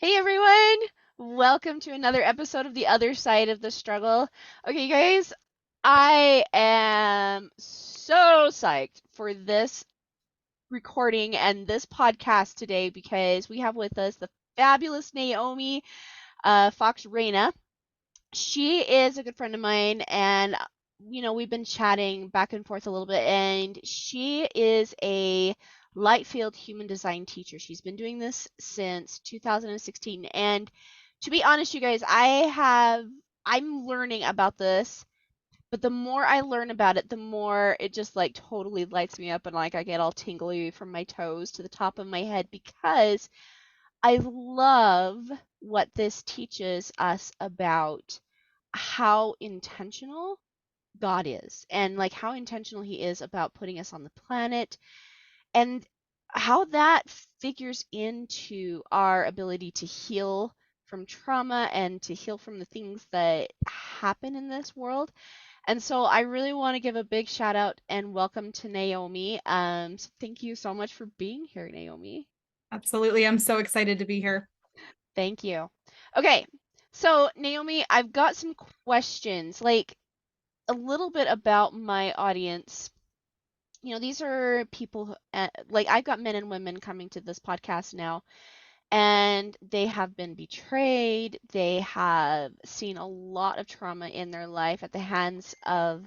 Hey everyone! Welcome to another episode of The Other Side of the Struggle. Okay, guys, I am so psyched for this recording and this podcast today because we have with us the fabulous Naomi Fox Reina. She is a good friend of mine, and we've been chatting back and forth a little bit, and she is a light field human design teacher. She's been doing this since 2016, and to be honest, you guys, I'm learning about this, but the more I learn about it, the more it just like totally lights me up, and like I get all tingly from my toes to the top of my head because I love what this teaches us about how intentional God is and like how intentional he is about putting us on the planet and how that figures into our ability to heal from trauma and to heal from the things that happen in this world. And so I really want to give a big shout out and welcome to Naomi. So thank you so much for being here, Naomi. Absolutely. I'm so excited to be here. Thank you. Okay, so Naomi, I've got some questions. Like a little bit about my audience. These are people who, like I've got men and women coming to this podcast now, and they have been betrayed. They have seen a lot of trauma in their life at the hands of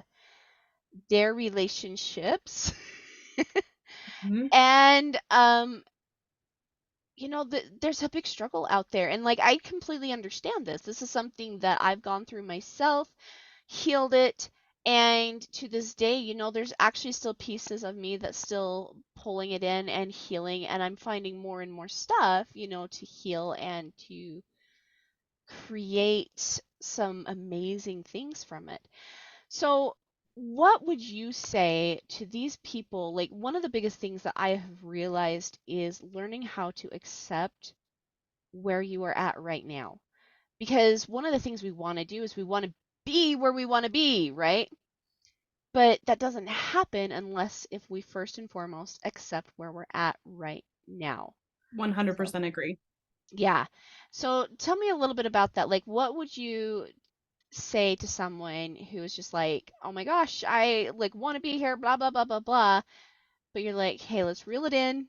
their relationships. Mhm. And there's a big struggle out there, and like I completely understand this. This is something that I've gone through myself, healed it, and to this day, there's actually still pieces of me that's still pulling it in and healing, and I'm finding more and more stuff, to heal and to create some amazing things from it. So, what would you say to these people? Like, one of the biggest things that I have realized is learning how to accept where you are at right now. Because one of the things we want to do is we want to be where we want to be, right? But that doesn't happen unless if we first and foremost accept where we're at right now. So, 100% agree. yeah. So tell me a little bit about that. Like, what would you say to someone who is just like, oh my gosh, I like want to be here, blah, blah, blah, blah, blah. But you're like, hey, let's reel it in.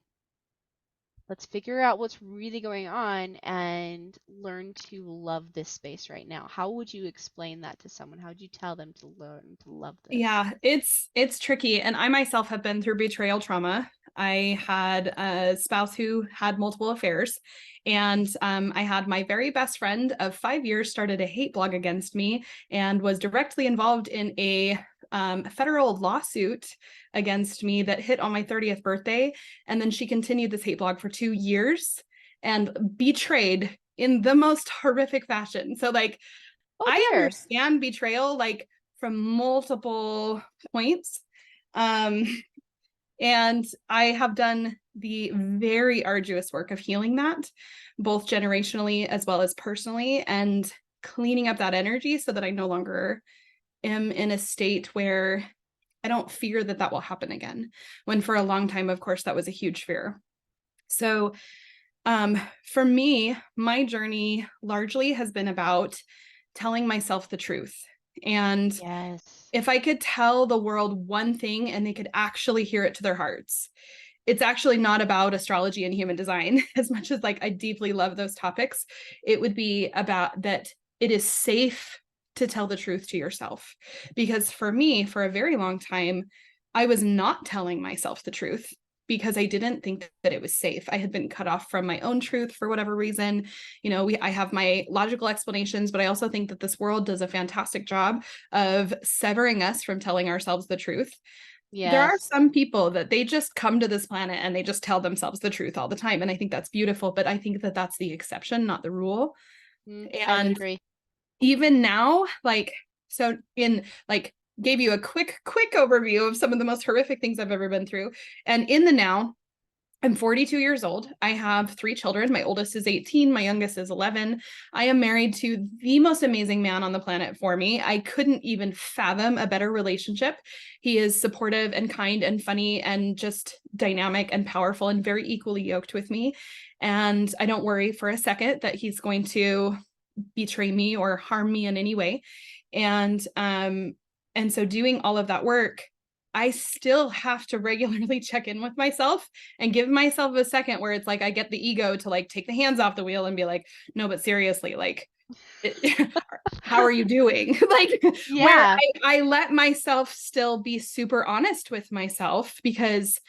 Let's figure out what's really going on and learn to love this space right now. How would you explain that to someone? How would you tell them to learn to love this? Yeah, it's tricky. And I myself have been through betrayal trauma. I had a spouse who had multiple affairs, and I had my very best friend of 5 years started a hate blog against me and was directly involved in a federal lawsuit against me that hit on my 30th birthday. And then she continued this hate blog for 2 years and betrayed in the most horrific fashion. So, like, Oh I dear. understand betrayal like from multiple points. Um, and I have done the very arduous work of healing that, both generationally as well as personally, and cleaning up that energy so that I no longer am in a state where I don't fear that that will happen again. When for a long time, of course, that was a huge fear. So, for me, my journey largely has been about telling myself the truth. And Yes. if I could tell the world one thing and they could actually hear it to their hearts, it's actually not about astrology and human design as much as like I deeply love those topics. It would be about that it is safe to tell the truth to yourself. Because for me, for a very long time, I was not telling myself the truth because I didn't think that it was safe. I had been cut off from my own truth for whatever reason. I have my logical explanations, but I also think that this world does a fantastic job of severing us from telling ourselves the truth. There are Yes. some people that they just come to this planet and they just tell themselves the truth all the time. And I think that's beautiful, but I think that that's the exception, not the rule. I would And agree. even now, like, so in like, gave you a quick overview of some of the most horrific things I've ever been through. And in the now, I'm 42 years old. I have 3 children. My oldest is 18. My youngest is 11. I am married to the most amazing man on the planet for me. I couldn't even fathom a better relationship. He is supportive and kind and funny and just dynamic and powerful and very equally yoked with me. And I don't worry for a second that he's going to betray me or harm me in any way. And so doing all of that work, I still have to regularly check in with myself and give myself a second where it's like I get the ego to like take the hands off the wheel and be like, no, but seriously, like how are you doing? Like where Yeah. I let myself still be super honest with myself, because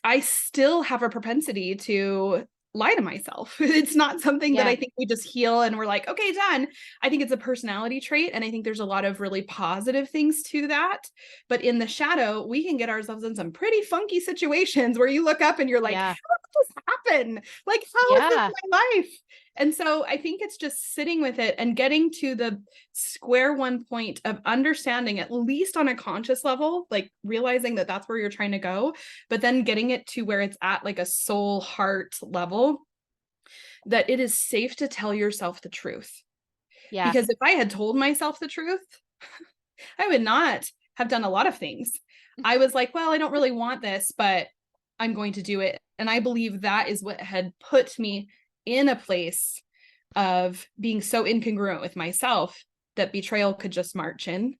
I still have a propensity to lie to myself. It's not something that Yeah. I think we just heal and we're like, okay, done. I think it's a personality trait. And I think there's a lot of really positive things to that. But in the shadow, we can get ourselves in some pretty funky situations where you look up and you're like, Yeah. how did this happen? Like, how is this Yeah. my life? And so I think it's just sitting with it and getting to the square one point of understanding, at least on a conscious level, like realizing that that's where you're trying to go, but then getting it to where it's at like a soul heart level, that it is safe to tell yourself the truth. Yeah. Because if I had told myself the truth, I would not have done a lot of things. I was like, well, I don't really want this, but I'm going to do it. And I believe that is what had put me in a place of being so incongruent with myself that betrayal could just march in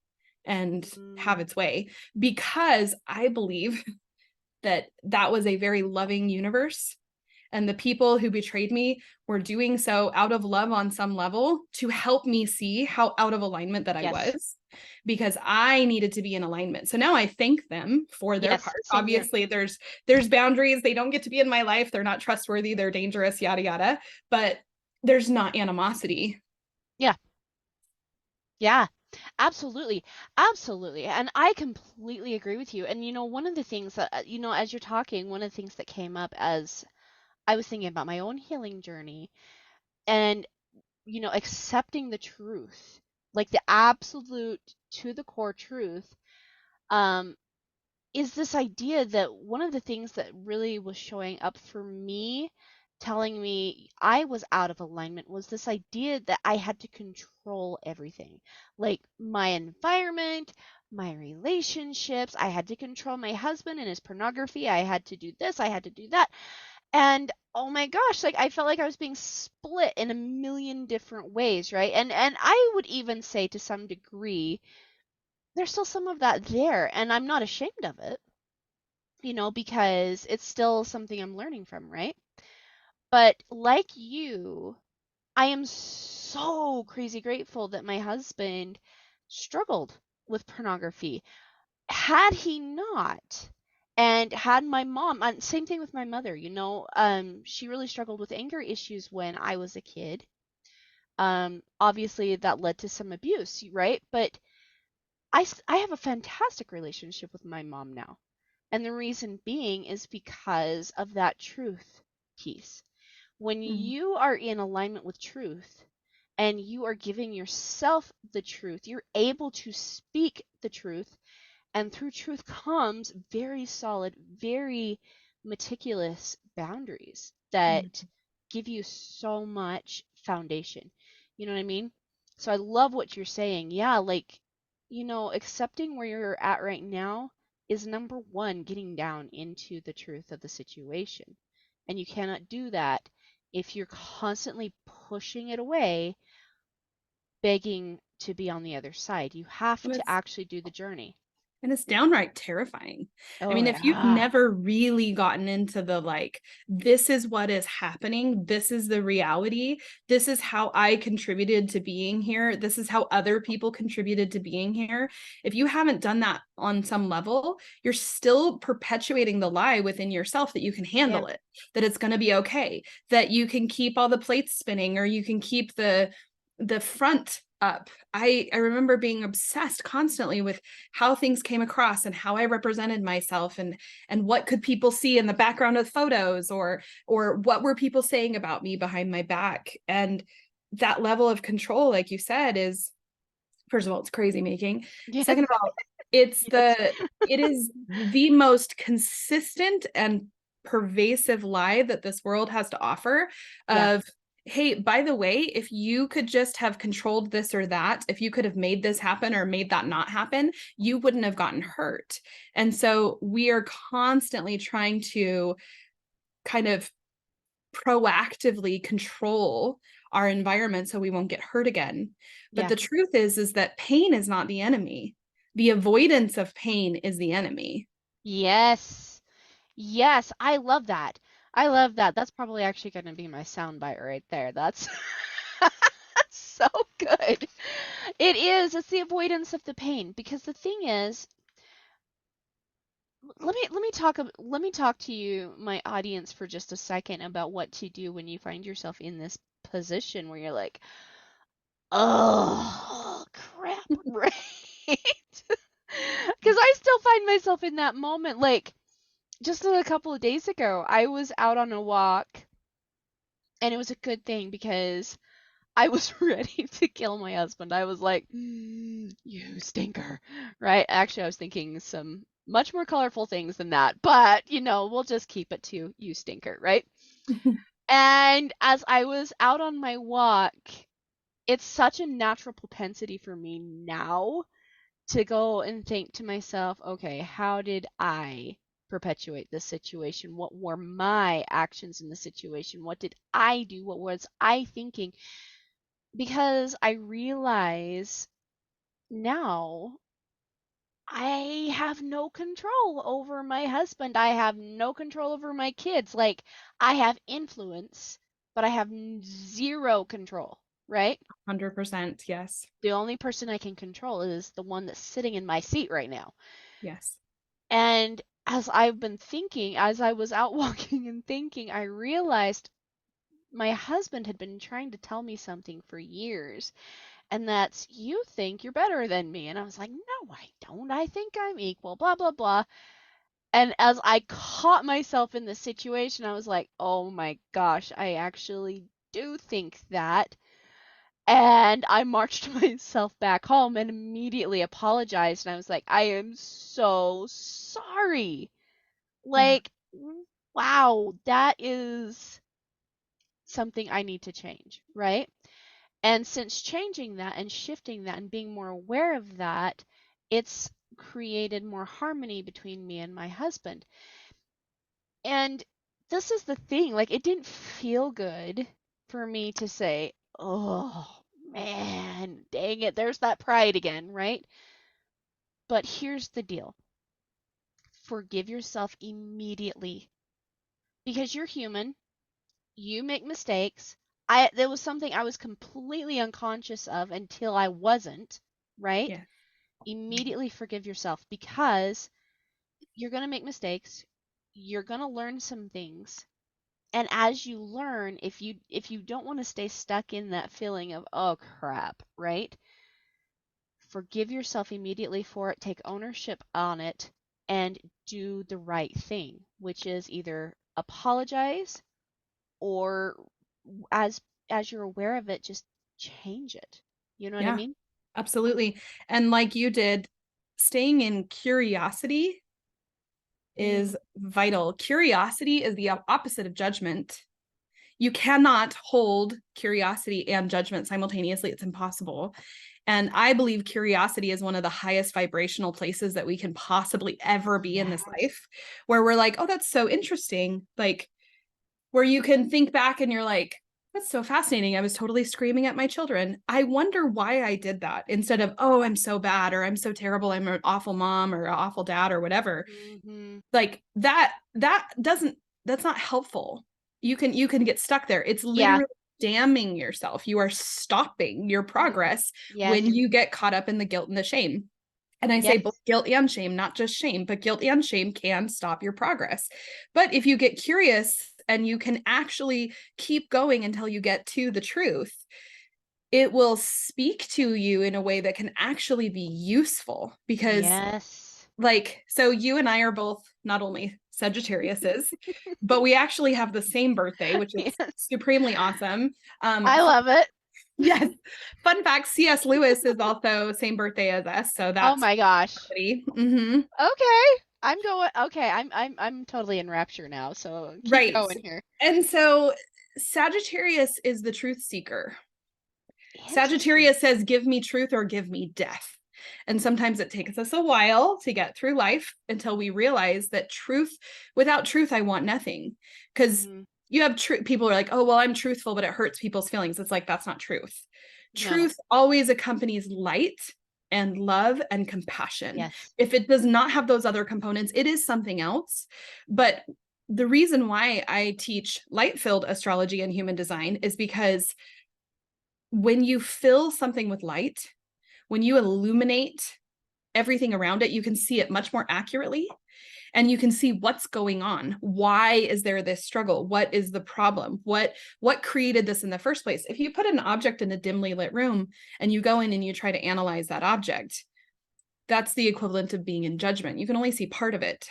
and have Mm, its way, because I believe that that was a very loving universe, and the people who betrayed me were doing so out of love on some level to help me see how out of alignment that I yes. was, because I needed to be in alignment. So now I thank them for their Yes. part. Same here. Obviously there's boundaries. They don't get to be in my life. They're not trustworthy. They're dangerous, yada yada. But there's not animosity. Yeah. Yeah. Absolutely. Absolutely. And I completely agree with you. And one of the things that, as you're talking, one of the things that came up as I was thinking about my own healing journey and, accepting the truth, like the absolute to the core truth, um, is this idea that one of the things that really was showing up for me, telling me I was out of alignment, was this idea that I had to control everything, like my environment, my relationships. I had to control my husband and his pornography. I had to do this, I had to do that. And oh my gosh, like I felt like I was being split in a million different ways, right? And I would even say to some degree, there's still some of that there, and I'm not ashamed of it, because it's still something I'm learning from, right? But like you, I am so crazy grateful that my husband struggled with pornography. Had he not, and had my mom, and same thing with my mother, she really struggled with anger issues when I was a kid. Obviously that led to some abuse, right? But I have a fantastic relationship with my mom now. And the reason being is because of that truth piece. When Mm-hmm. you are in alignment with truth and you are giving yourself the truth, you're able to speak the truth. And through truth comes very solid, very meticulous boundaries that give you so much foundation. You know what I mean? So I love what you're saying. Yeah, like, accepting where you're at right now is number one, getting down into the truth of the situation. And you cannot do that if you're constantly pushing it away, begging to be on the other side. You have And to it's actually do the journey. And it's downright terrifying. I Oh mean, if you've yeah. never really gotten into the like, this is what is happening, this is the reality, this is how I contributed to being here, this is how other people contributed to being here. If you haven't done that on some level, you're still perpetuating the lie within yourself that you can Yeah. handle it, that it's going to be okay, that you can keep all the plates spinning, or you can keep the front up. I remember being obsessed constantly with how things came across and how I represented myself, and what could people see in the background of photos, or what were people saying about me behind my back. And that level of control, like you said, is, first of all, it's crazy making. Yes. Second of all, it's Yes. it is the most consistent and pervasive lie that this world has to offer Yeah. of, hey, by the way, if you could just have controlled this or that, if you could have made this happen or made that not happen, you wouldn't have gotten hurt. And so we are constantly trying to kind of proactively control our environment so we won't get hurt again. But Yeah. the truth is that pain is not the enemy. The avoidance of pain is the enemy. Yes. Yes, I love that. I love that. That's probably actually going to be my soundbite right there. That's so good. It is. It's the avoidance of the pain because the thing is, let me talk to you, my audience, for just a second about what to do when you find yourself in this position where you're like, oh crap, right? Because I still find myself in that moment. Like just a couple of days ago, I was out on a walk, and it was a good thing because I was ready to kill my husband. I was like, you stinker, right? Actually, I was thinking some much more colorful things than that, but we'll just keep it to you stinker, right? And as I was out on my walk, it's such a natural propensity for me now to go and think to myself, okay, how did I perpetuate this situation? What were my actions in the situation? What did I do? What was I thinking? Because I realize now I have no control over my husband. I have no control over my kids. Like, I have influence, but I have zero control, right? 100%. Yes. The only person I can control is the one that's sitting in my seat right now. Yes. And as I've been thinking, as I was out walking and thinking, I realized my husband had been trying to tell me something for years. And that's, you think you're better than me. And I was like, no, I don't. I think I'm equal, blah, blah, blah. And as I caught myself in the situation, I was like, oh my gosh, I actually do think that. And I marched myself back home and immediately apologized. And I was like, I am so sorry. Yeah. Like, wow, that is something I need to change, right? And since changing that and shifting that and being more aware of that, it's created more harmony between me and my husband. And this is the thing, like, it didn't feel good for me to say, oh man, dang it, there's that pride again, right? But here's the deal, forgive yourself immediately because you're human, you make mistakes. There was something I was completely unconscious of until I wasn't, right? Yeah. Immediately forgive yourself because you're going to make mistakes. You're going to learn some things. And as you learn, if you don't want to stay stuck in that feeling of oh crap, right? Forgive yourself immediately for it, take ownership on it and do the right thing, which is either apologize or as as you're aware of it, just change it. You know what I Yeah. mean? Absolutely. And like you did, staying in curiosity Mm, is vital. Curiosity is the opposite of judgment. You cannot hold curiosity and judgment simultaneously. It's impossible. And I believe curiosity is one of the highest vibrational places that we can possibly ever be in this yes. life, where we're like, oh, that's so interesting. Like, where you can think back and you're like, that's so fascinating. I was totally screaming at my children. I wonder why I did that instead of, oh, I'm so bad or I'm so terrible. I'm an awful mom or an awful dad or whatever. Hmm. Like that doesn't, that's not helpful. You can get stuck there. It's Yeah. literally damning yourself. You are stopping your Mm. progress when Yes. you get caught up in the guilt and the shame. And I say both Yes. guilt and shame, not just shame, but guilt and shame can stop your progress. But if you get curious and you can actually keep going until you get to the truth, it will speak to you in a way that can actually be useful because Yes. like so you and I are both not only Sagittariuses, but we actually have the same birthday, which is Yes. supremely awesome. I love it. Yes. Fun fact, C.S. Lewis is also same birthday as us, so Oh that's my gosh. pretty. Mm-hmm. Okay. I'm going. Okay, I'm totally in rapture now. So keep Right. going here. And so Sagittarius is the truth seeker. Interesting. Sagittarius says, give me truth or give me death. And sometimes it takes us a while to get through life until we realize that without truth, I want nothing. Because Hmm. you have people are like, oh, well, I'm truthful, but it hurts people's feelings. It's like, that's not truth. No. Truth always accompanies light and love and compassion. Yes. If it does not have those other components, it is something else. But the reason why I teach light filled astrology and human design is because when you fill something with light, when you illuminate everything around it, you can see it much more accurately and you can see what's going on. Why is there this struggle? What is the problem? What created this in the first place? If you put an object in a dimly lit room and you go in and you try to analyze that object, that's the equivalent of being in judgment. You can only see part of it.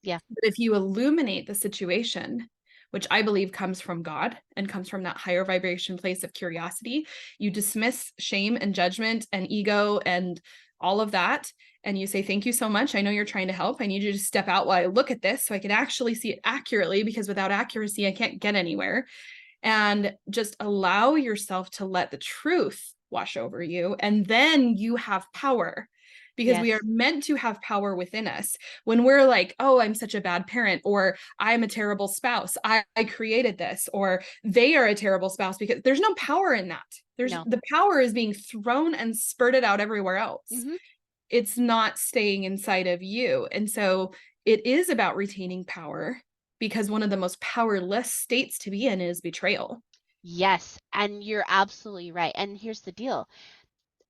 Yeah. But if you illuminate the situation, which I believe comes from God and comes from that higher vibration place of curiosity, you dismiss shame and judgment and ego and all of that. And you say, thank you so much. I know you're trying to help. I need you to step out while I look at this so I can actually see it accurately, because without accuracy, I can't get anywhere. And just allow yourself to let the truth wash over you. And then you have power, because we are Yes. meant to have power within us. When we're like, oh, I'm such a bad parent, or I'm a terrible spouse, I created this, or they are a terrible spouse, because there's no power in that. No. The power is being thrown and spurted out everywhere else. Hmm. It's not staying inside of you. And so it is about retaining power, because one of the most powerless states to be in is betrayal. Yes. And you're absolutely right. And here's the deal.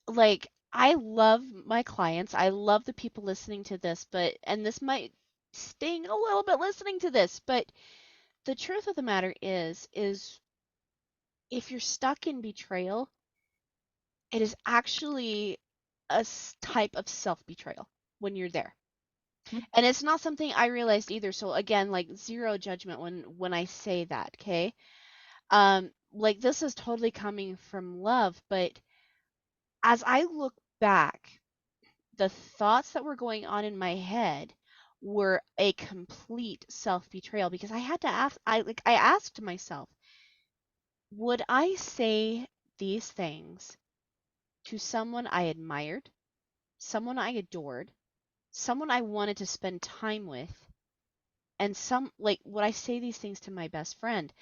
Like, I love my clients. I love the people listening to this, and this might sting a little bit listening to this, but the truth of the matter is if you're stuck in betrayal, it is actually type of self-betrayal when you're there. And it's not something I realized either. So again, like zero judgment when I say that, okay? Like this is totally coming from love, but as I look back, the thoughts that were going on in my head were a complete self-betrayal because I had to ask I asked myself, would I say these things to someone I admired, someone I adored, someone I wanted to spend time with, and would I say these things to my best friend?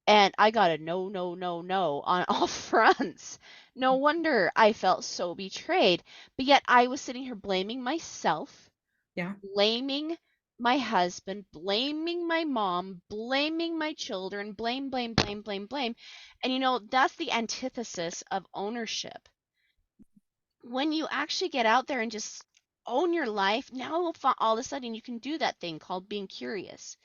And I got a no, no, no, no on all fronts. No wonder I felt so betrayed. But yet I was sitting here blaming myself, Yeah, blaming my husband, blaming my mom, blaming my children, blame, blame, blame, blame, blame. And that's the antithesis of ownership. When you actually get out there and just own your life, now all of a sudden you can do that thing called being curious.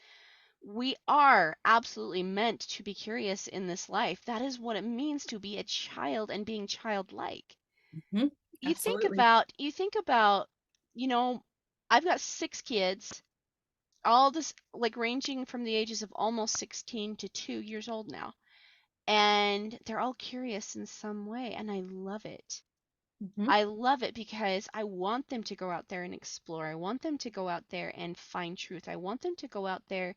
We are absolutely meant to be curious in this life. That is what it means to be a child and being childlike. mm-hmm. You think Absolutely. about, you think about, you know, I've got 6 kids, all this like ranging from the ages of almost 16 to 2 years old now. And they're all curious in some way, and I love it. Mm-hmm. I love it because I want them to go out there and explore. I want them to go out there and find truth. I want them to go out there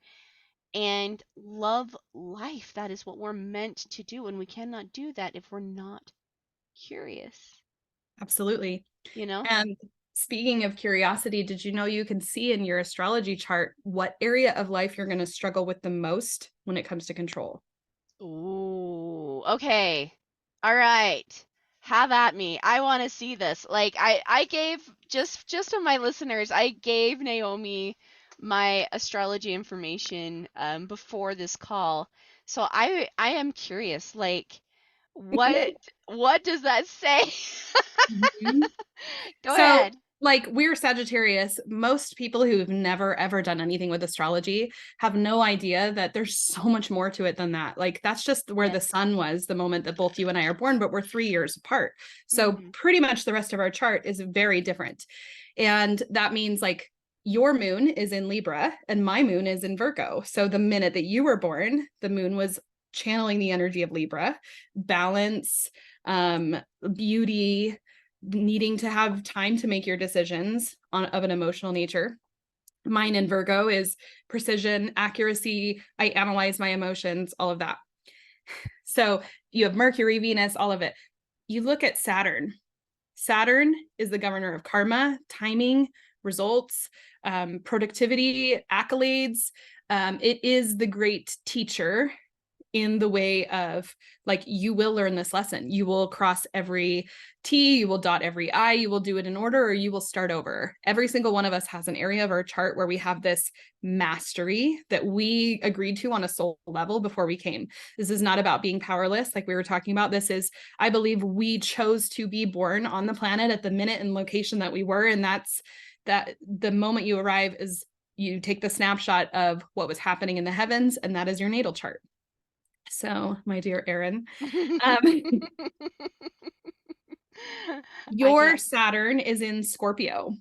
and love life. That is what we're meant to do, and we cannot do that if we're not curious, Absolutely. you know? And speaking of curiosity, did you know you can see in your astrology chart what area of life you're going to struggle with the most when it comes to control? Ooh, okay. All right. Have at me. I want to see this. Like I gave just to my listeners, I gave Naomi my astrology information before this call. So I am curious, like what what does that say? Mhm. Go So, ahead. like, we're Sagittarius. Most people who've never ever done anything with astrology have no idea that there's so much more to it than that. Like, that's just where the Yes. sun was the moment that both you and I are born, but we're 3 years apart. So, Mhm. pretty much the rest of our chart is very different. And that means, like, your moon is in Libra and my moon is in Virgo. So, the minute that you were born, the moon was channeling the energy of Libra, balance, beauty, needing to have time to make your decisions of an emotional nature. Mine in Virgo is precision, accuracy. I analyze my emotions, all of that. So you have Mercury, Venus, all of it. You look at Saturn. Saturn is the governor of karma, timing, results, productivity, accolades. It is the great teacher in the way of, like, you will learn this lesson. You will cross every T, you will dot every I, you will do it in order, or you will start over. Every single one of us has an area of our chart where we have this mastery that we agreed to on a soul level before we came. This is not about being powerless, like we were talking about. This is, I believe, we chose to be born on the planet at the minute and location that we were. And that's that the moment you arrive is you take the snapshot of what was happening in the heavens, and that is your natal chart. So, my dear Erin, um, I your can't. Saturn is in Scorpio,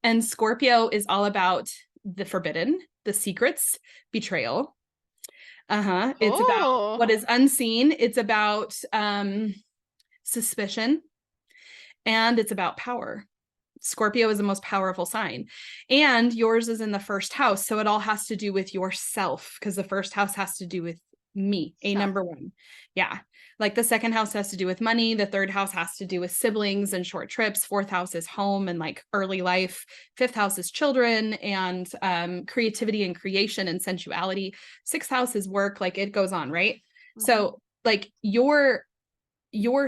and Scorpio is all about the forbidden, the secrets, betrayal. It's about Oh, what is unseen. It's about suspicion, and it's about power. Scorpio is the most powerful sign. And yours is in the first house. So it all has to do with yourself, because the first house has to do with me, a self. number one. Yeah. Like the second house has to do with money. The third house has to do with siblings and short trips. Fourth house is home and like early life. Fifth house is children and creativity and creation and sensuality. Sixth house is work. Like it goes on, right? Mm-hmm. So like your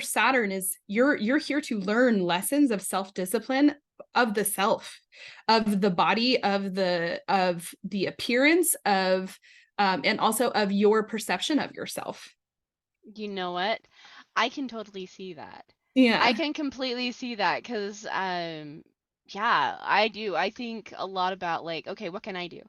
Saturn is you're here to learn lessons of self-discipline, of the self, of the body, of the appearance of and also of your perception of yourself. You know what? I can totally see that. I Yeah. can completely see that because, yeah, I do. I think a lot about like, okay, what can I do?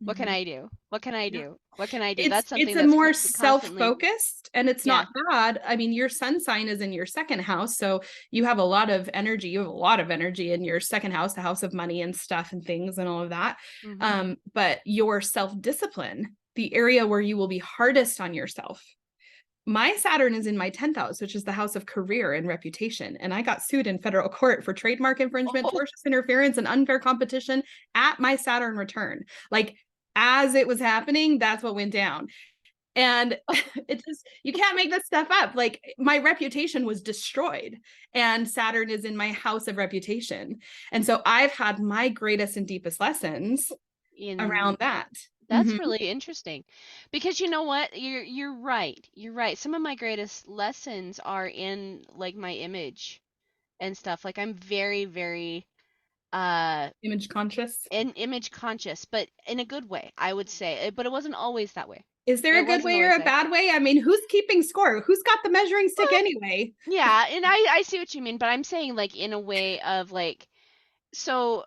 What can Mhm. I do? What can I Yeah. do? What can I do? It's That's it's something a that's more constantly, self-focused, and it's yeah. not bad. I mean, your sun sign is in your second house, so you have a lot of energy. You have a lot of energy in your second house, the house of money and stuff and things and all of that. Mm-hmm. But your self-discipline, the area where you will be hardest on yourself. My Saturn is in my 10th house, which is the house of career and reputation. And I got sued in federal court for trademark infringement, Oh, tortious interference, and unfair competition at my Saturn return. Like, as it was happening, that's what went down. And it's just, you can't make this stuff up. Like, my reputation was destroyed, and Saturn is in my house of reputation. And so I've had my greatest and deepest lessons in around that. that's Mm-hmm. really interesting because you know what? You're right. You're right. Some of my greatest lessons are in like my image and stuff. Like I'm very, very uh Image conscious. image conscious, but in a good way, I would say. But it wasn't always that way. Is there It a good wasn't way or always a that. bad way? I mean, who's keeping score? Who's got the measuring stick Well, anyway? yeah, and I see what you mean, but I'm saying like in a way of like so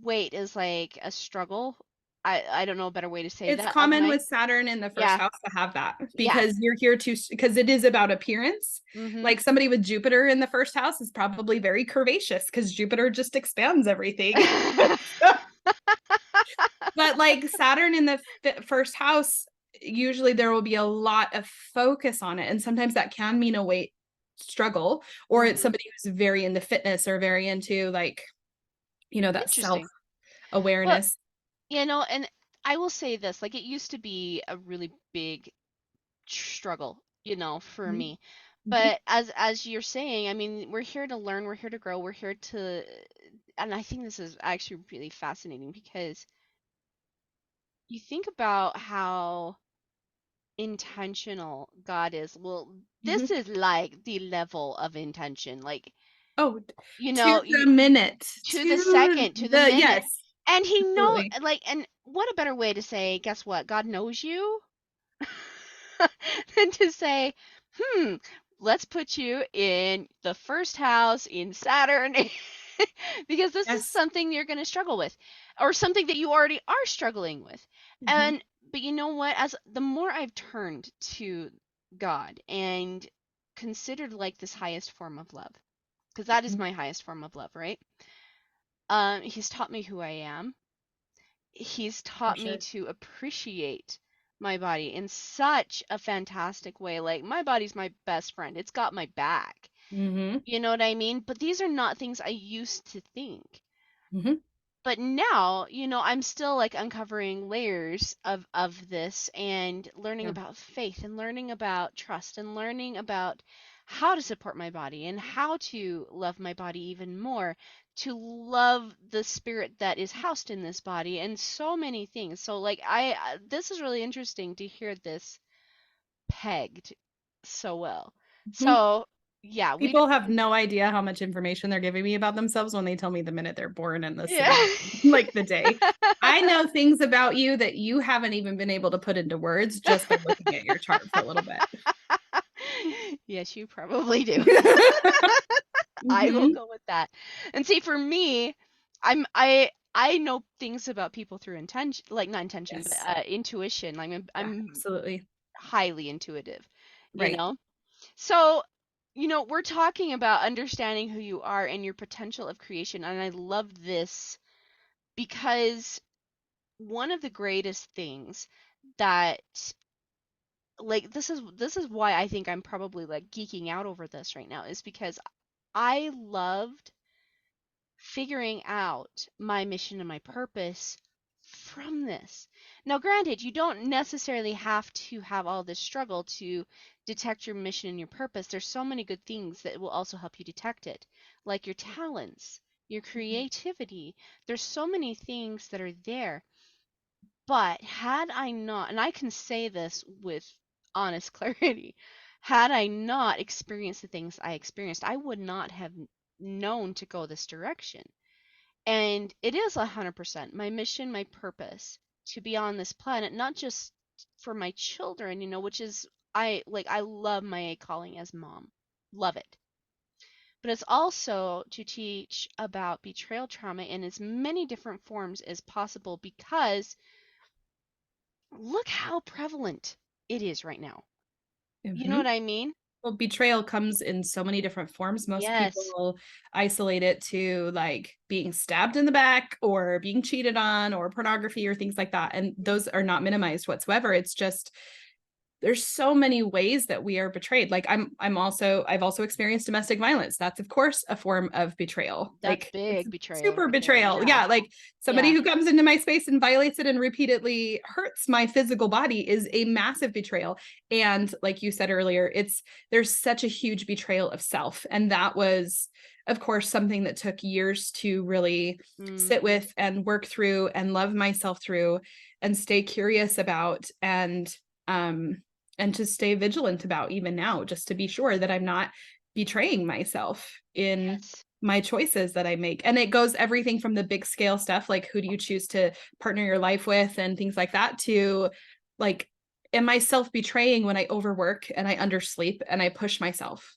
weight is like a struggle. I don't know a better way to say It's that of common my with Saturn in the first yeah, house to have that, yeah. because you're here to, because it is about appearance. Mhm. Like somebody with Jupiter in the first house is probably very curvaceous because Jupiter just expands everything. But like Saturn in the first house, usually there will be a lot of focus on it. And sometimes that can mean a weight struggle, or it's Mhm. somebody who's very into fitness or very into like, that self Interesting. Well, awareness. and I will say this, like it used to be a really big struggle, for me. Mm-hmm. But as you're saying, I mean, we're here to learn, we're here to grow, we're here to and I think this is actually really fascinating because you think about how intentional God is. Well, Mm-hmm. this is like the level of intention. Like, Oh, you to know, the you minute, to the to second, to the the minute. yes, And he know absolutely. like and what a better way to say, guess what? God knows you than to say, hmm, let's put you in the first house in Saturn because this is Yes. something you're going to struggle with or something that you already are struggling with. Mm-hmm. And but you know what? As the more I've turned to God and considered like this highest form of love, because that is Mm-hmm. my highest form of love, right? He's taught me who I am. He's For taught me sure. to appreciate my body in such a fantastic way. Like my body's my best friend. It's got my back. Mm-hmm. You know what I mean? But these are not things I used to think. Mm-hmm. but now, I'm still like uncovering layers of this and learning Yeah. about faith and learning about trust and learning about how to support my body and how to love my body even more, to love the spirit that is housed in this body and so many things. So like this is really interesting to hear this pegged so well. Mhm. So, yeah, we People have got no idea how much information they're giving me about themselves when they tell me the minute they're born and the yeah. city, like the day. I know things about you that you haven't even been able to put into words just by looking at your chart for a little bit. Yes, you probably do. I will Hmm. go with that. And see, for me, I know things about people through intention, like not intention, but Yes. intuition. Like Yeah, I'm absolutely. highly intuitive, you Right. know? So, we're talking about understanding who you are and your potential of creation, and I love this because one of the greatest things that like this is why I think I'm probably like geeking out over this right now is because I loved figuring out my mission and my purpose from this. Now, granted, you don't necessarily have to have all this struggle to detect your mission and your purpose. There's so many good things that will also help you detect it, like your talents, your creativity. There's so many things that are there. But had I not, and I can say this with honest clarity, had I not experienced the things I experienced, I would not have known to go this direction. And it is 100% my mission, my purpose to be on this planet, not just for my children, which is I love my calling as mom. Love it. But it's also to teach about betrayal trauma in as many different forms as possible because look how prevalent it is right now. You know Hmm. what I mean? Well, betrayal comes in so many different forms. Most Yes. people isolate it to like being stabbed in the back or being cheated on or pornography or things like that. And those are not minimized whatsoever. It's just there's so many ways that we are betrayed. Like I've also experienced domestic violence. That's of course a form of betrayal. That's Like it's big betrayal super right there. betrayal. Yeah. Yeah, like somebody Yeah. who comes into my space and violates it and repeatedly hurts my physical body is a massive betrayal. And like you said earlier, there's such a huge betrayal of self. And that was of course something that took years to really sit Mhm. with and work through and love myself through and stay curious about um and to stay vigilant about even now, just to be sure that I'm not betraying myself in Yes. my choices that I make. And it goes everything from the big scale stuff, like who do you choose to partner your life with and things like that, to like, am I self betraying when I overwork and I undersleep and I push myself?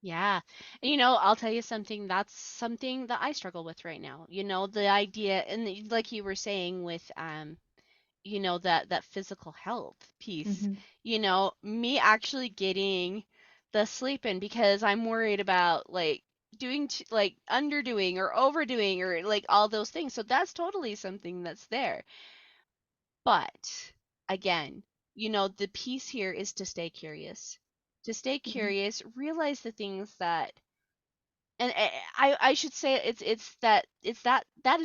Yeah. And, I'll tell you something, that's something that I struggle with right now. The idea and like you were saying with that physical health piece. Mm-hmm. Me actually getting the sleep in because I'm worried about like doing like underdoing or overdoing or like all those things. So that's totally something that's there. But again, the piece here is to stay curious. To stay curious, realize the things that and I should say that is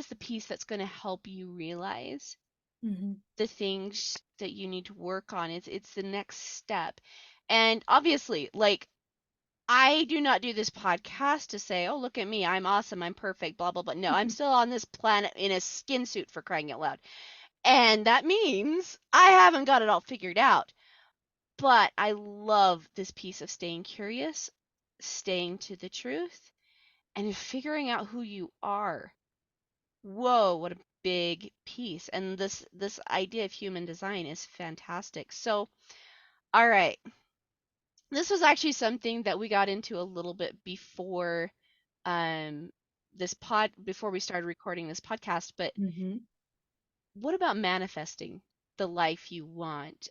the piece that's going to help you realize Mm-hmm. the things that you need to work on. It's the next step. And obviously, like I do not do this podcast to say, "Oh, look at me. I'm awesome. I'm perfect, blah blah blah." No, I'm still on this planet in a skin suit for crying out loud. And that means I haven't got it all figured out. But I love this piece of staying curious, staying to the truth, and figuring out who you are. Whoa, what a big piece. And this idea of human design is fantastic. So, all right. This was actually something that we got into a little bit before um before we started recording this podcast, but Mm-hmm. what about manifesting the life you want?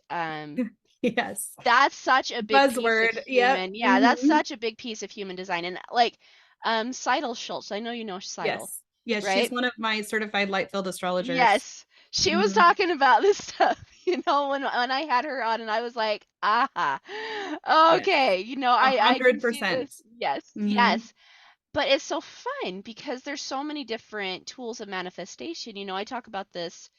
Yes. That's such a big piece of Buzzword. Yep. human. Yeah, that's Mm-hmm. such a big piece of human design. And like Seidel Schultz, I know you know Seidel, Yes. Yes. She's right? one of my certified light field astrologers. Yes. She was Mm-hmm. talking about this stuff, when I had her on and I was like, aha. Yes. Okay, A I can hundred see this. percent. Yes. Mm-hmm. Yes. but it's so fun because there's so many different tools of manifestation. You know, I talk about this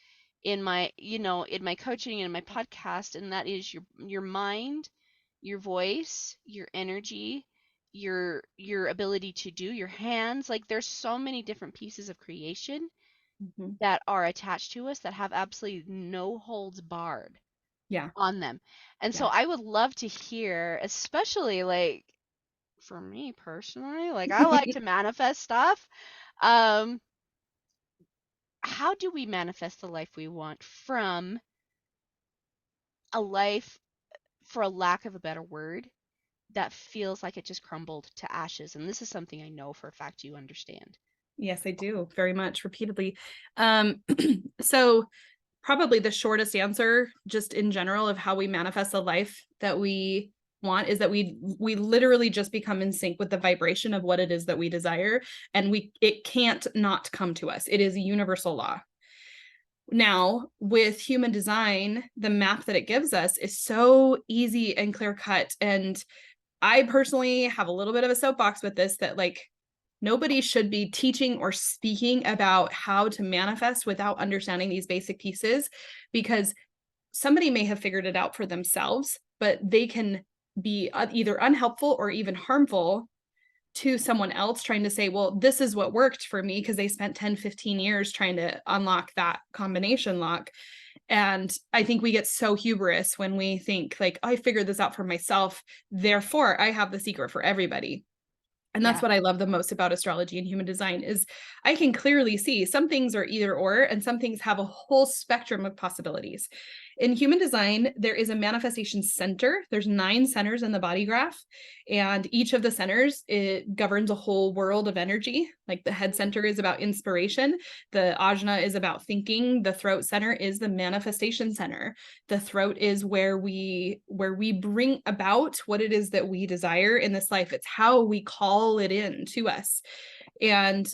in my, in my coaching and my podcast, and that is your mind, your voice, your energy, your ability to do, your hands. Like there's so many different pieces of creation Mhm. that are attached to us that have absolutely no holds barred Yeah. on them. And so Yeah. I would love to hear, especially like for me personally, like I like to manifest stuff. Um, how do we manifest the life we want from a life, for a lack of a better word, that feels like it just crumbled to ashes? And this is something I know for a fact you understand. Yes, I do very much repeatedly. Um, so probably the shortest answer just in general of how we manifest the life that we want is that we literally just become in sync with the vibration of what it is that we desire, and it can't not come to us. It is a universal law. Now, with human design, the map that it gives us is so easy and clear cut. And I personally have a little bit of a soapbox with this, that like nobody should be teaching or speaking about how to manifest without understanding these basic pieces, because somebody may have figured it out for themselves, but they can be either unhelpful or even harmful to someone else trying to say, well, this is what worked for me because they spent 10, 15 years trying to unlock that combination lock. And I think we get so hubris when we think like, I figured this out for myself, therefore I have the secret for everybody. And that's Yeah. what I love the most about astrology and human design is I can clearly see some things are either or, and some things have a whole spectrum of possibilities. In human design, there is a manifestation center. There's 9 centers in the body graph, and each of the centers, it governs a whole world of energy. Like the head center is about inspiration, the ajna is about thinking, the throat center is the manifestation center. The throat is where we bring about what it is that we desire in this life. It's how we call it in to us. And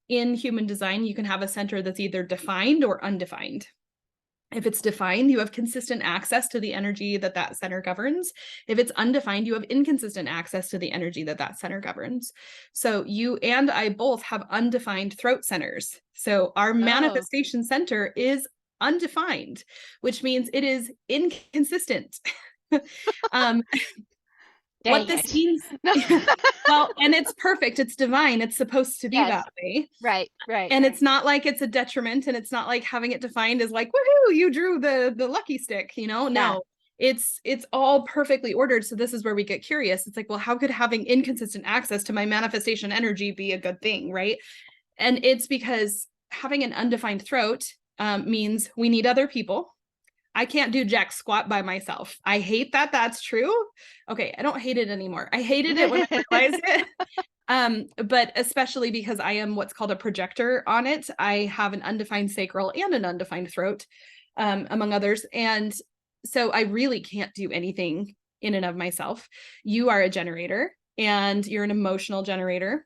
in human design, you can have a center that's either defined or undefined. If it's defined, you have consistent access to the energy that that center governs. If it's undefined, you have inconsistent access to the energy that that center governs. So you and I both have undefined throat centers. So our Oh, manifestation center is undefined, which means it is inconsistent. um, what dang this it. means, No. well, and it's perfect. It's divine. It's supposed to be that Yes. way. Right, right. And it's not like it's a detriment, and it's not like having it defined is like, woohoo, you drew the lucky stick, Yeah. no, it's all perfectly ordered. So this is where we get curious. It's like, well, how could having inconsistent access to my manifestation energy be a good thing, right? And it's because having an undefined throat means we need other people. I can't do jack squat by myself. I hate that that's true. Okay, I don't hate it anymore. I hated it when I realized it. But especially because I am what's called a projector on it. I have an undefined sacral and an undefined throat, among others. And so I really can't do anything in and of myself. You are a generator, and you're an emotional generator,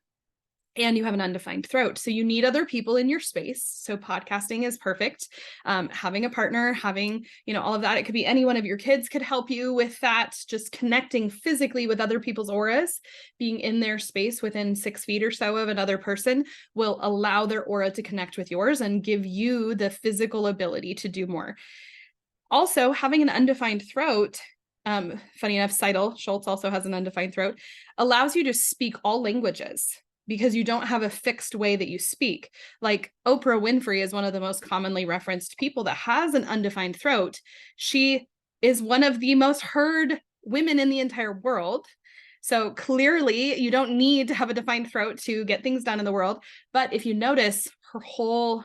and you have an undefined throat. So you need other people in your space. So podcasting is perfect. Having a partner, having, all of that. It could be any one of your kids could help you with that. Just connecting physically with other people's auras, being in their space within 6 feet or so of another person will allow their aura to connect with yours and give you the physical ability to do more. Also, having an undefined throat, funny enough, Seidel Schultz also has an undefined throat, allows you to speak all languages because you don't have a fixed way that you speak. Like Oprah Winfrey is one of the most commonly referenced people that has an undefined throat. She is one of the most heard women in the entire world. So clearly, you don't need to have a defined throat to get things done in the world. But if you notice, her whole,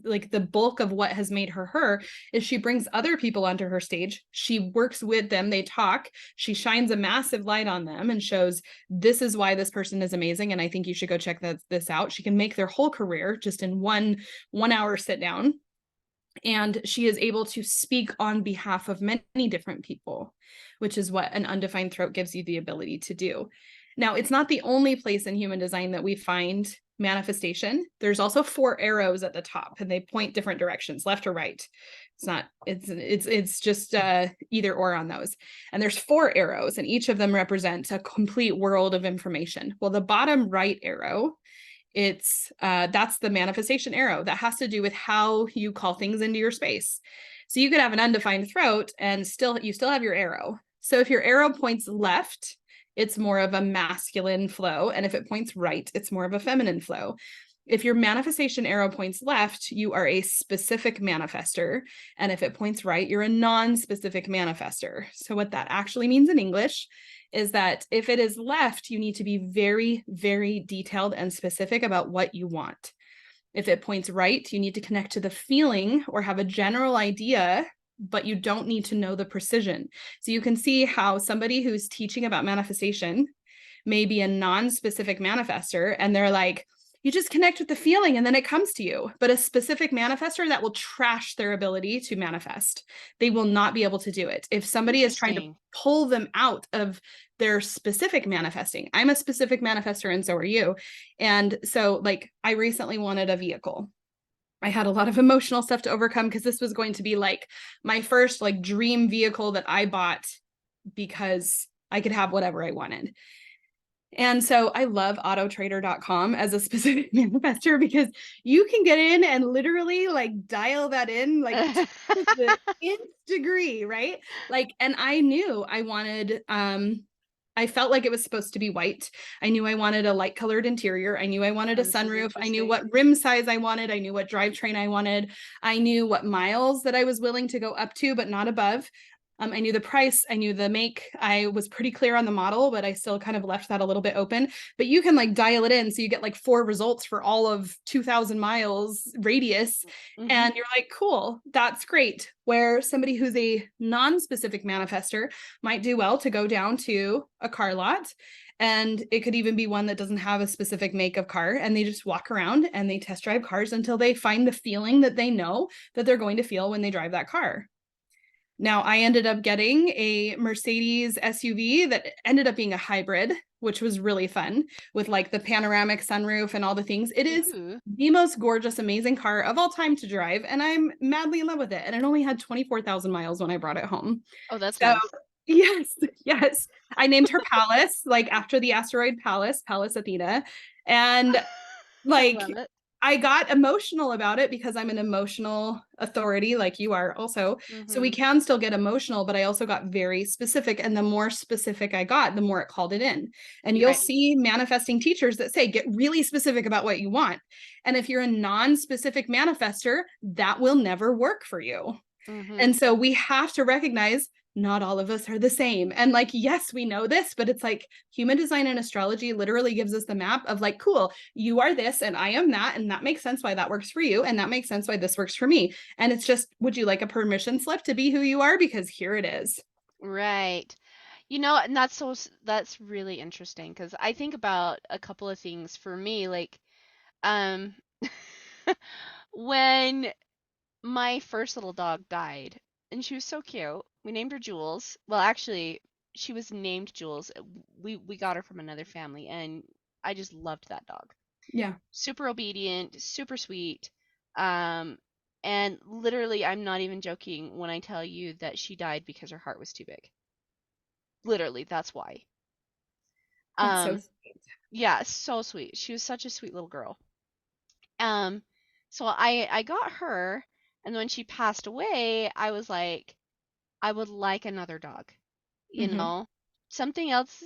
like, the bulk of what has made her is she brings other people onto her stage. She works with them, they talk, she shines a massive light on them and shows, this is why this person is amazing, and I think you should go check this out. She can make their whole career just in one hour sit down, and she is able to speak on behalf of many different people, which is what an undefined throat gives you the ability to do. Now, it's not the only place in human design that we find manifestation. There's also 4 arrows at the top, and they point different directions, left or right. It's not, it's just either or on those. And there's 4 arrows, and each of them represents a complete world of information. Well, the bottom right arrow, it's that's the manifestation arrow. That has to do with how you call things into your space. So you could have an undefined throat and you still have your arrow. So if your arrow points left, it's more of a masculine flow. And if it points right, it's more of a feminine flow. If your manifestation arrow points left, you are a specific manifester. And if it points right, you're a non-specific manifester. So what that actually means in English is that if it is left, you need to be very, very detailed and specific about what you want. If it points right, you need to connect to the feeling or have a general idea, but you don't need to know the precision. So you can see how somebody who's teaching about manifestation may be a non-specific manifester, and they're like, you just connect with the feeling and then it comes to you. But a specific manifester, that will trash their ability to manifest. They will not be able to do it. If somebody is trying to pull them out of their specific manifesting, I'm a specific manifester and so are you. And so like I recently wanted a vehicle. I had a lot of emotional stuff to overcome because this was going to be like my first like dream vehicle that I bought because I could have whatever I wanted. And so I love autotrader.com as a specific manifester because you can get in and literally like dial that in like to the nth degree, right? Like, and I knew I wanted, I felt like it was supposed to be white. I knew I wanted a light colored interior. I knew I wanted a sunroof. I knew what rim size I wanted. I knew what drivetrain I wanted. I knew what miles that I was willing to go up to, but not above. I knew the price, I knew the make. I was pretty clear on the model, but I still kind of left that a little bit open. But you can like dial it in. So you get like 4 results for all of 2,000 miles radius. Mm-hmm. And you're like, cool, that's great. Where somebody who's a non-specific manifester might do well to go down to a car lot. And it could even be one that doesn't have a specific make of car. And they just walk around and they test drive cars until they find the feeling that they know that they're going to feel when they drive that car. Now, I ended up getting a Mercedes SUV that ended up being a hybrid, which was really fun with like the panoramic sunroof and all the things. It is the most gorgeous, amazing car of all time to drive. And I'm madly in love with it. And it only had 24,000 miles when I brought it home. Oh, that's nice. Yes, yes. I named her Pallas, like after the asteroid Pallas, Pallas Athena. And like, I got emotional about it because I'm an emotional authority like you are also. Mm-hmm. So we can still get emotional, but I also got very specific. And the more specific I got, the more it called it in. And you'll see manifesting teachers that say, get really specific about what you want. And if you're a non-specific manifester, that will never work for you. Mm-hmm. And so we have to recognize not all of us are the same. And like, yes, we know this, but it's like human design and astrology literally gives us the map of like, cool, you are this and I am that. And that makes sense why that works for you. And that makes sense why this works for me. And it's just, would you like a permission slip to be who you are? Because here it is. Right. You know, and that's really interesting because I think about a couple of things for me, like, when my first little dog died, and she was so cute. We named her Jules. Well, actually, she was named Jules. We got her from another family, and I just loved that dog. Yeah. Super obedient, super sweet. And literally, I'm not even joking when I tell you that she died because her heart was too big. Literally, that's why. That's so sweet. Yeah, so sweet. She was such a sweet little girl. So I got her, and when she passed away, I was like, I would like another dog. You know? Something else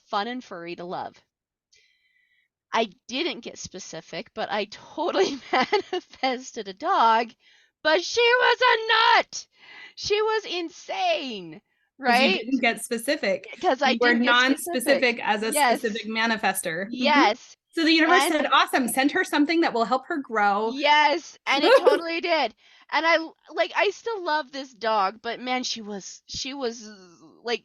fun and furry to love. I didn't get specific, but I totally manifested a dog, but she was a nut. She was insane, right? You didn't get specific. Because I were non-specific as a specific manifester. Yes. So the universe said, awesome, send her something that will help her grow. Yes, and it totally did. And I still love this dog, but man, she was like,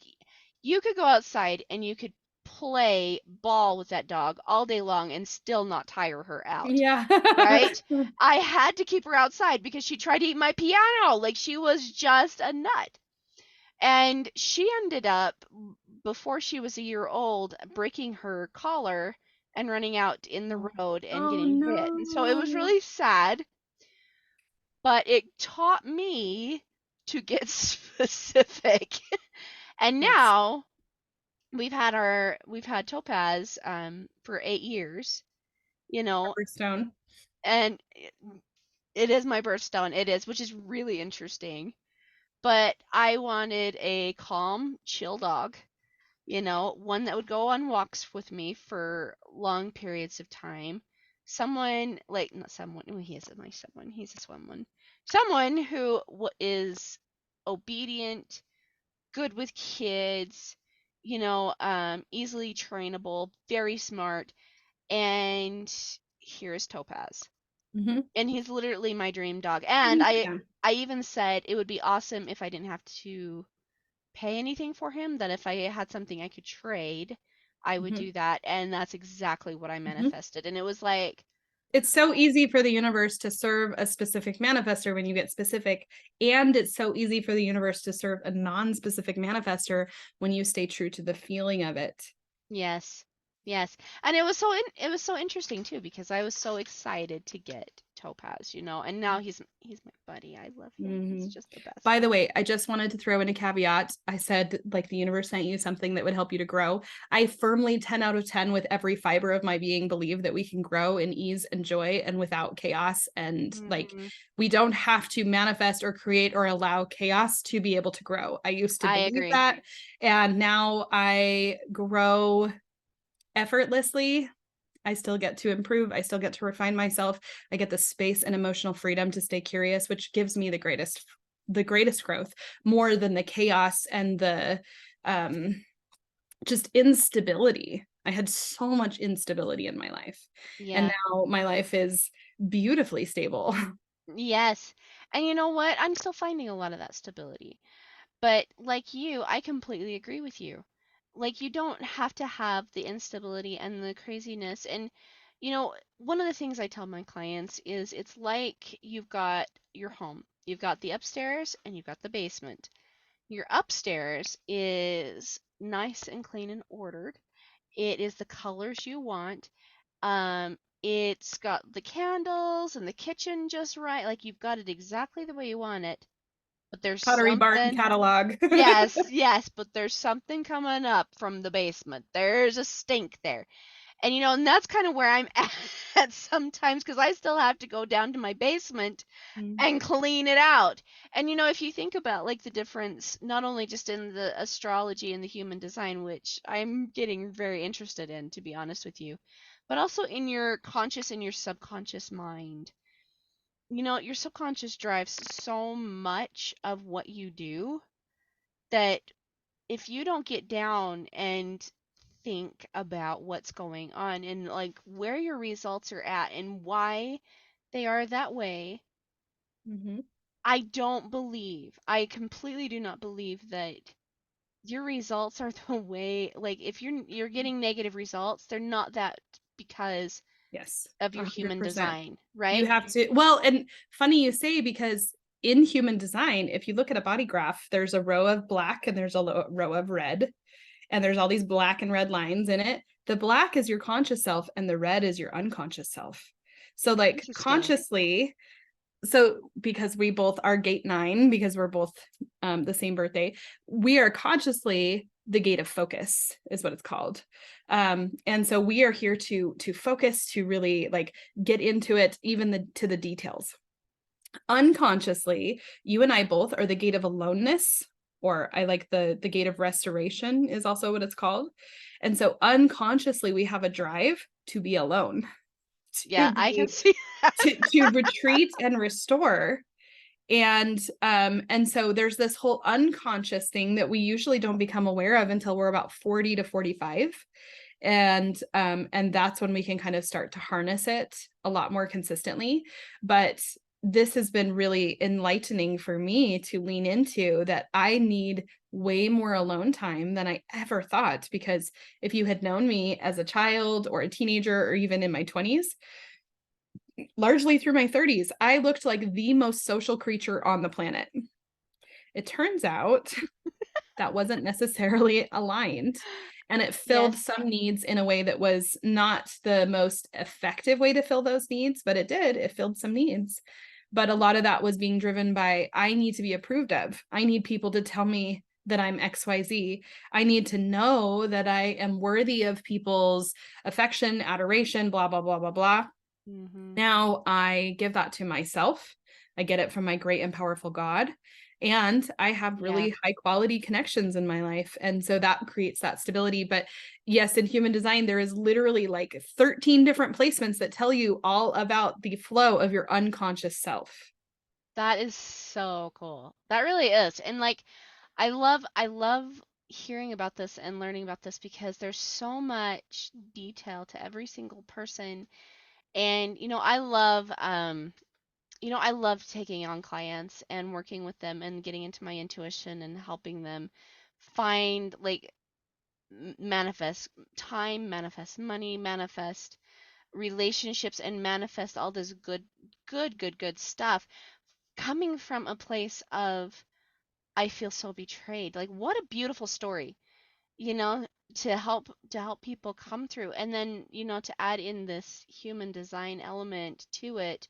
you could go outside and you could play ball with that dog all day long and still not tire her out. Yeah. Right? I had to keep her outside because she tried to eat my piano. Like, she was just a nut. And she ended up, before she was a year old, breaking her collar and running out in the road and Oh getting hit. And so it was no. really sad, but it taught me to get specific. And Yes. now we've had Topaz for 8 years, you know, Stone. and it is my birthstone. It is, which is really interesting. But I wanted a calm, chill dog, one that would go on walks with me for long periods of time. Someone like not someone. Oh, he isn't my someone. He's a someone. Someone who is obedient, good with kids, easily trainable, very smart, and here's Topaz. Mm-hmm. And he's literally my dream dog. And Yeah. I even said it would be awesome if I didn't have to pay anything for him, that if I had something I could trade, I would Mm-hmm. do that. And that's exactly what I Mm-hmm. manifested. And it was like, It's so easy for the universe to serve a specific manifester when you get specific. And it's so easy for the universe to serve a non-specific manifester when you stay true to the feeling of it. yes. Yes. And it was so interesting too because I was so excited to get Topaz, and now he's my buddy. I love him. He's Mm-hmm. just the best. By the way, I just wanted to throw in a caveat. I said, like, the universe sent you something that would help you to grow. I firmly 10 out of 10 with every fiber of my being believe that we can grow in ease and joy and without chaos. And like, Hmm. we don't have to manifest or create or allow chaos to be able to grow. I used to I believe agree. that. And now I grow effortlessly. I still get to improve. I still get to refine myself. I get the space and emotional freedom to stay curious, which gives me the greatest growth, more than the chaos and the just instability. I had so much instability in my life. And Yeah. now my life is beautifully stable. Yes. And you know what? I'm still finding a lot of that stability. But like you, I completely agree with you. Like you don't have to have the instability and the craziness. And one of the things I tell my clients is it's like you've got your home. You've got the upstairs and you've got the basement. Your upstairs is nice and clean and ordered. It is the colors you want. It's got the candles and the kitchen just right. Like you've got it exactly the way you want it. But there's Pottery Barn something. catalog. Yes, yes, but there's something coming up from the basement. There's a stink there. And that's kind of where I'm at sometimes because I still have to go down to my basement and clean it out. And if you think about like the difference, not only just in the astrology and the human design, which I'm getting very interested in, to be honest with you, but also in your conscious and your subconscious mind. Your subconscious drives so much of what you do that if you don't get down and think about what's going on and like where your results are at and why they are that way, Mm-hmm. I completely do not believe that your results are the way, like if you're getting negative results, they're not that because Yes, of your human 100%. design, You right? have to, well, and funny you say, because in human design, if you look at a body graph, there's a row of black and there's a row of red, and there's all these black and red lines in it. The black is your conscious self, and the red is your unconscious self. So, like, Interesting. consciously, so because we both are gate 9, because we're both the same birthday, we are consciously the gate of focus is what it's called. And so we are here to focus, to really like get into it, even to the details. Unconsciously, you and I both are the gate of aloneness, or I like the gate of restoration is also what it's called. And so unconsciously we have a drive to be alone, to Yeah, I can be see that. to retreat and restore. And so there's this whole unconscious thing that we usually don't become aware of until we're about 40 to 45. And that's when we can kind of start to harness it a lot more consistently. But this has been really enlightening for me to lean into, that I need way more alone time than I ever thought. Because if you had known me as a child or a teenager or even in my 20s, largely through my 30s, I looked like the most social creature on the planet. It turns out that wasn't necessarily aligned. and it filled Yes. some needs in a way that was not the most effective way to fill those needs, but it filled some needs. But a lot of that was being driven by, I need to be approved of. I need people to tell me that I'm XYZ. I need to know that I am worthy of people's affection, adoration, blah, blah, blah, blah, blah. Mm-hmm. Now I give that to myself. I get it from my great and powerful God. And I have Yeah. really high quality connections in my life. And so that creates that stability. But yes, in human design, there is literally like 13 different placements that tell you all about the flow of your unconscious self. That is so cool. That really is. And like I love hearing about this and learning about this because there's so much detail to every single person. And I love taking on clients and working with them and getting into my intuition and helping them find like manifest time, manifest money, manifest relationships and manifest all this good stuff coming from a place of I feel so betrayed. Like what a beautiful story, you know, to help people come through and then, to add in this human design element to it.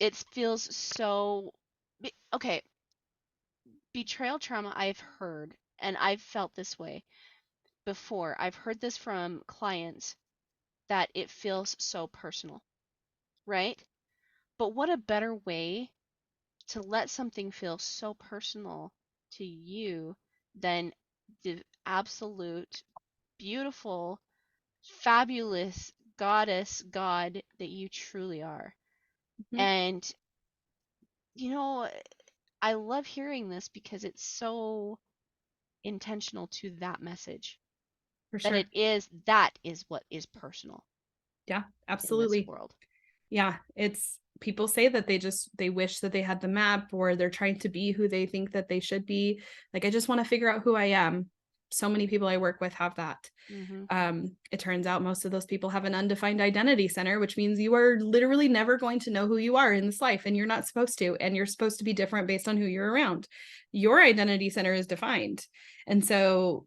It feels so okay, betrayal trauma I've heard and I've felt this way before. I've heard this from clients that it feels so personal, right? But what a better way to let something feel so personal to you than the absolute beautiful, fabulous goddess, God that you truly are. Mhm. And, you know, I love hearing this because it's so intentional to that message For that sure. that is what is personal Yeah, in this absolutely. world. Yeah, it's people say that they wish that they had the map, or they're trying to be who they think that they should be. Like, I just want to figure out who I am. So many people I work with have that. Hmm. It turns out most of those people have an undefined identity center, which means you are literally never going to know who you are in this life, and you're not supposed to. And you're supposed to be different based on who you're around. Your identity center is defined. And so,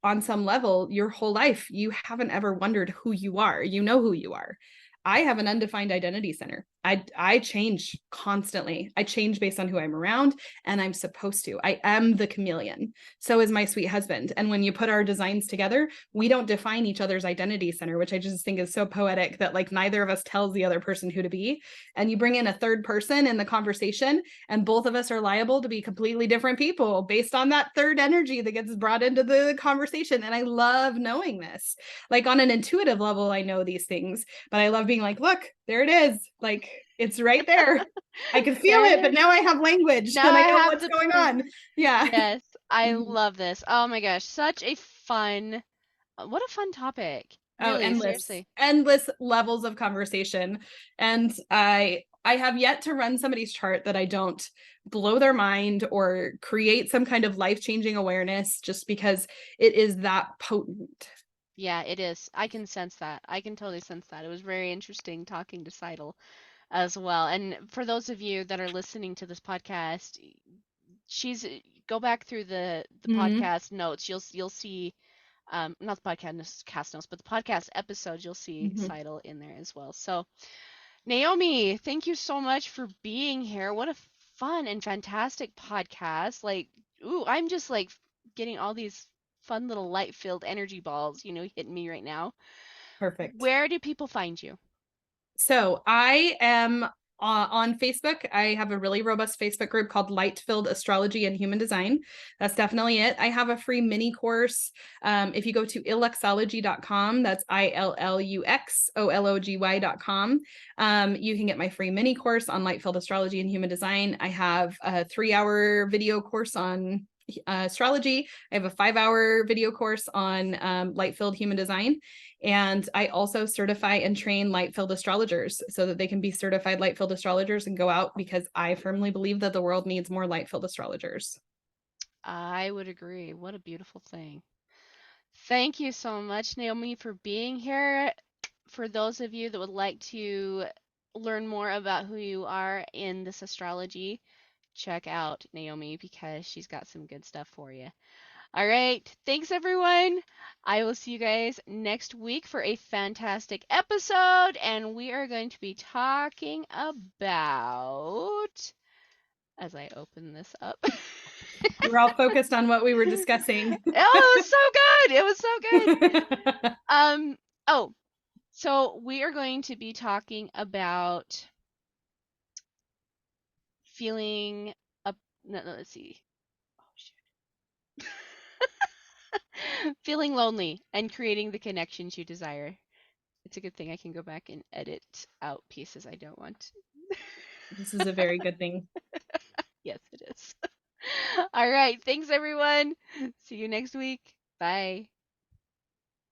on some level, your whole life, you haven't ever wondered who you are. You know who you are. I have an undefined identity center. I change constantly. I change based on who I'm around, and I'm supposed to. I am the chameleon. So is my sweet husband. And when you put our designs together, we don't define each other's identity center, which I just think is so poetic that like neither of us tells the other person who to be. And you bring in a third person in the conversation, and both of us are liable to be completely different people based on that third energy that gets brought into the conversation. And I love knowing this. Like on an intuitive level, I know these things, but I love being like, look, there it is. Like it's right there. I can feel There it it, but is. now I have language Now and I I know have what's the going proof. on. Yeah. Yes, I Mhm. love this. Oh my gosh, such a fun, what a fun topic. Oh, Really, seriously. endless levels of conversation. And I have yet to run somebody's chart that I don't blow their mind or create some kind of life-changing awareness, just because it is that potent. Yeah, it is. I can sense that. I can totally sense that. It was very interesting talking to Seidel as well. And for those of you that are listening to this podcast, she's go back through the Mm-hmm. podcast notes. You'll see not the podcast cast notes, but the podcast episodes. You'll see Mm-hmm. Seidel in there as well. So Naomi, thank you so much for being here. What a fun and fantastic podcast. Like, ooh, I'm just like getting all these fun little light-filled energy balls, hitting me right now. Perfect. Where do people find you? So I am on Facebook. I have a really robust Facebook group called Light Filled Astrology and Human Design. That's definitely it. I have a free mini course. If you go to illuxology.com, that's ILLUXOLOGY.com, you can get my free mini course on Light Filled Astrology and Human Design. I have a 3-hour video course on astrology. I have a 5-hour video course on light filled human design. And I also certify and train light filled astrologers so that they can be certified light filled astrologers and go out, because I firmly believe that the world needs more light filled astrologers. I would agree. What a beautiful thing. Thank you so much, Naomi, for being here. For those of you that would like to learn more about who you are in this astrology, check out Naomi because she's got some good stuff for you. All right. Thanks, everyone. I will see you guys next week for a fantastic episode. And we are going to be talking about, as I open this up. We're all focused on what we were discussing. Oh, it was so good. It was so good. Oh, so we are going to be talking about feeling up. No, let's see. Oh, shoot. Feeling lonely and creating the connections you desire. It's a good thing I can go back and edit out pieces I don't want. This is a very good thing. Yes, it is. All right. Thanks, everyone. See you next week. Bye.